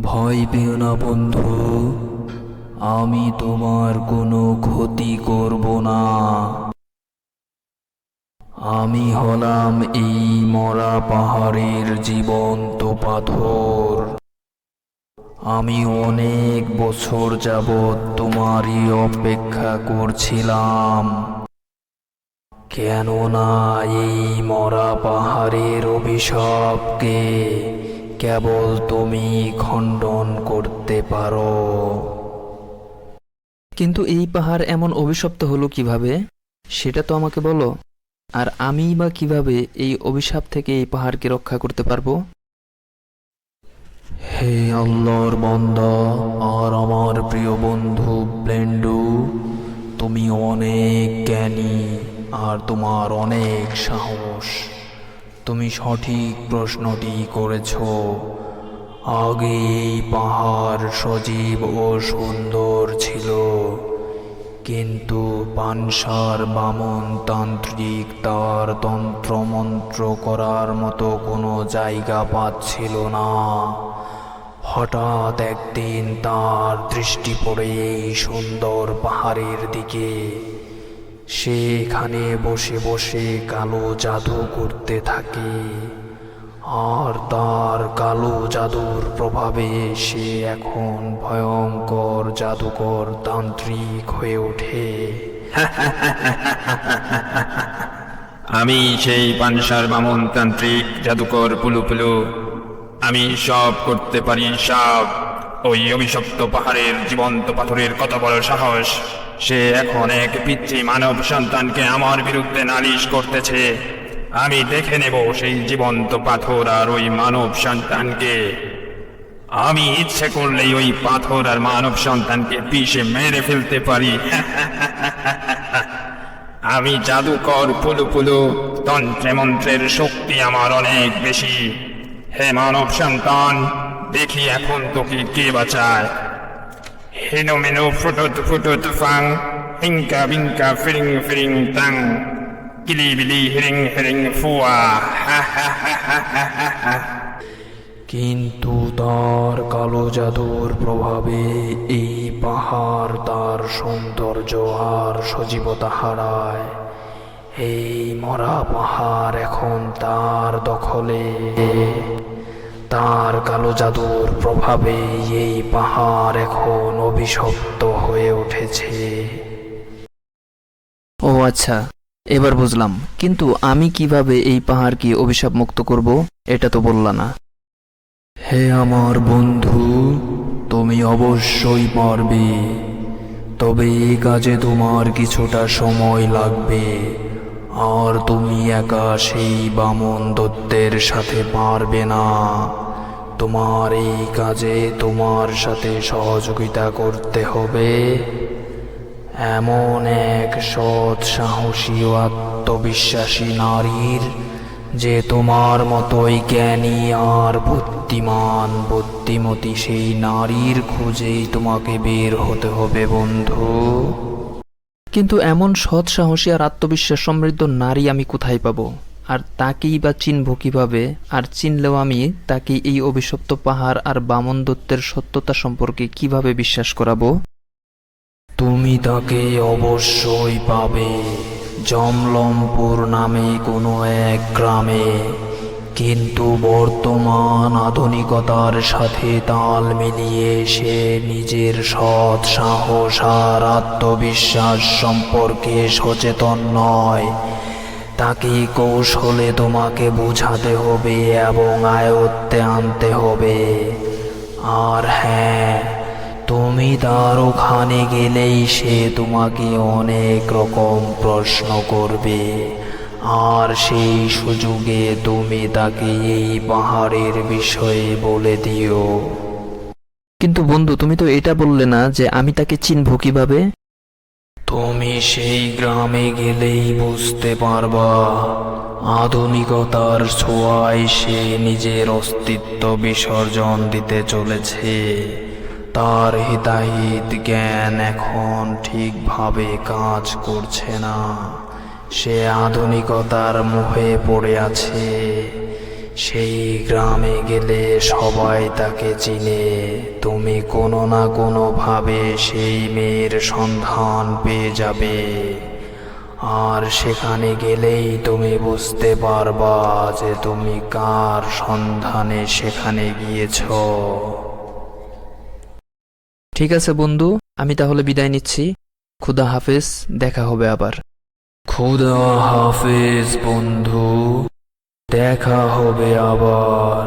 ভয় পেও না বন্ধু, আমি তোমার কোনো ক্ষতি করব না। আমি হলাম এই মরা পাহাড়ের জীবন্ত পাথর। আমি অনেক বছর যাবৎ তোমারই অপেক্ষা করছিলাম, কেননা এই মরা পাহাড়ের অভিশাপকে কেবল তুমি খণ্ডন করতে পারো। কিন্তু এই পাহাড় এমন অভিশপ্ত হলো কিভাবে, সেটা তো আমাকে বলো। আর আমি বা কিভাবে এই অভিশাপ থেকে এই পাহাড়কে রক্ষা করতে পারবো? হে আল্লাহর বান্দা আর আমার প্রিয় বন্ধু ব্লেন্ডু, তুমি অনেক জ্ঞানী আর তোমার অনেক সাহস। তুমি সঠিক প্রশ্নটি করেছ। আগে এই পাহাড় সজীব ও সুন্দর ছিল, কিন্তু পানসার বামন তান্ত্রিক তার তন্ত্রমন্ত্র করার মতো কোনো জায়গা পাচ্ছিল না। হঠাৎ একদিন তার দৃষ্টি পড়ে এই সুন্দর পাহাড়ের দিকে। সে এখানে বসে বসে কালো জাদু করতে থাকে, আর তার কালো জাদুর প্রভাবে সে এখন ভয়ঙ্কর জাদুকর তান্ত্রিক হয়ে ওঠে। আমি সেই পানসার বামন তান্ত্রিক জাদুকর পুলু। আমি সব করতে পারি, সব। ওই অভিশপ্ত পাহাড়ের জীবন্ত পাথরের কত বড় সাহস! সে এখন এক পিচ্ছি মানব সন্তানকে আমার বিরুদ্ধে নালিশ করতেছে। আমি দেখে নেব সেই জীবন্ত পাথর আর ওই মানব সন্তানকে। আমি ইচ্ছে করলেই ওই পাথর আর মানব সন্তানকে পিষে মেরে ফেলতে পারি। আমি জাদুকর পুলু। তন্ত্রে মন্ত্রের শক্তি আমার অনেক বেশি। হে মানব সন্তান, দেখি এখন তোকে কে বাঁচায়। হেনো মেনো ফুটুত ফাং, হিংকা বিংকা ফিরিং ফিরিং তাং, কিলি বিলি হিরিং হিরিং ফুয়া। কিন্তু তার কালো জাদুর প্রভাবে এই পাহাড় তার সৌন্দর্য আর সজীবতা হারায়। এই মরা পাহাড় এখন তার দখলে। তার কালো জাদুর প্রভাবে এই পাহাড় এখন অভিশপ্ত হয়ে উঠেছে। ও আচ্ছা, এবার বুঝলাম। কিন্তু আমি কিভাবে এই পাহাড়কে অভিশাপ মুক্ত করব, এটা তো বললা না। হে আমার বন্ধু, তুমি অবশ্যই পারবে, তবে এই কাজে তোমার কিছুটা সময় লাগবে। আর তুমি একা সেই বামন দত্তের সাথে পারবে না। তোমার এই কাজে তোমার সাথে সহযোগিতা করতে হবে এমন এক সৎ, সাহসী ও আত্মবিশ্বাসী নারীর, যে তোমার মতোই জ্ঞানী আর বুদ্ধিমতী সেই নারীর খোঁজেই তোমাকে বের হতে হবে বন্ধু। কিন্তু এমন সৎ, সাহসী আর আত্মবিশ্বাস সমৃদ্ধ নারী আমি কোথায় পাবো? আর তাকেই বা চিনব কিভাবে? আর চিনলেও আমি তাকে এই অভিশপ্ত পাহাড় আর বামন দত্তের সত্যতা সম্পর্কে কিভাবে বিশ্বাস করাবো? তুমি তাকে অবশ্যই পাবে জমলমপুর নামে কোনো এক গ্রামে। কিন্তু বর্তমান আধুনিকতার সাথে তাল মিলিয়ে সে নিজের সৎ, সাহস আর আত্মবিশ্বাস সম্পর্কে সচেতন নয়। তাকে কৌশলে তোমাকে বোঝাতে হবে এবং আয়ত্তে আনতে হবে। আর হ্যাঁ, তুমি তার ওখানে গেলেই সে তোমাকে অনেক রকম প্রশ্ন করবে, আর সেই সুযোগে তুমি তাকে এই পাহাড়ের বিষয়ে বলে দিও। কিন্তু বন্ধু, তুমি তো এটা বললে না যে আমি তাকে চিনব কিভাবে? তুমি সেই গ্রামে গেলেই বুঝতে পারবা। আধুনিকতার ছোঁয়ায় সে নিজের অস্তিত্ব বিসর্জন দিতে চলেছে। তার হিতাহিত জ্ঞান এখন ঠিকভাবে কাজ করছে না। সে আধুনিকতার মোহে পড়ে আছে। সেই গ্রামে গেলে সবাই তাকে চিনে। তুমি কোনো না কোনোভাবে সেই মেয়ের সন্ধান পেয়ে যাবে, আর সেখানে গেলেই তুমি বুঝতে পারবা যে তুমি কার সন্ধানে সেখানে গিয়েছো। ঠিক আছে বন্ধু, আমি তাহলে বিদায় নিচ্ছি। খুদা হাফেজ, দেখা হবে আবার। খুদা হাফেজ বন্ধু, দেখা হবে আবার।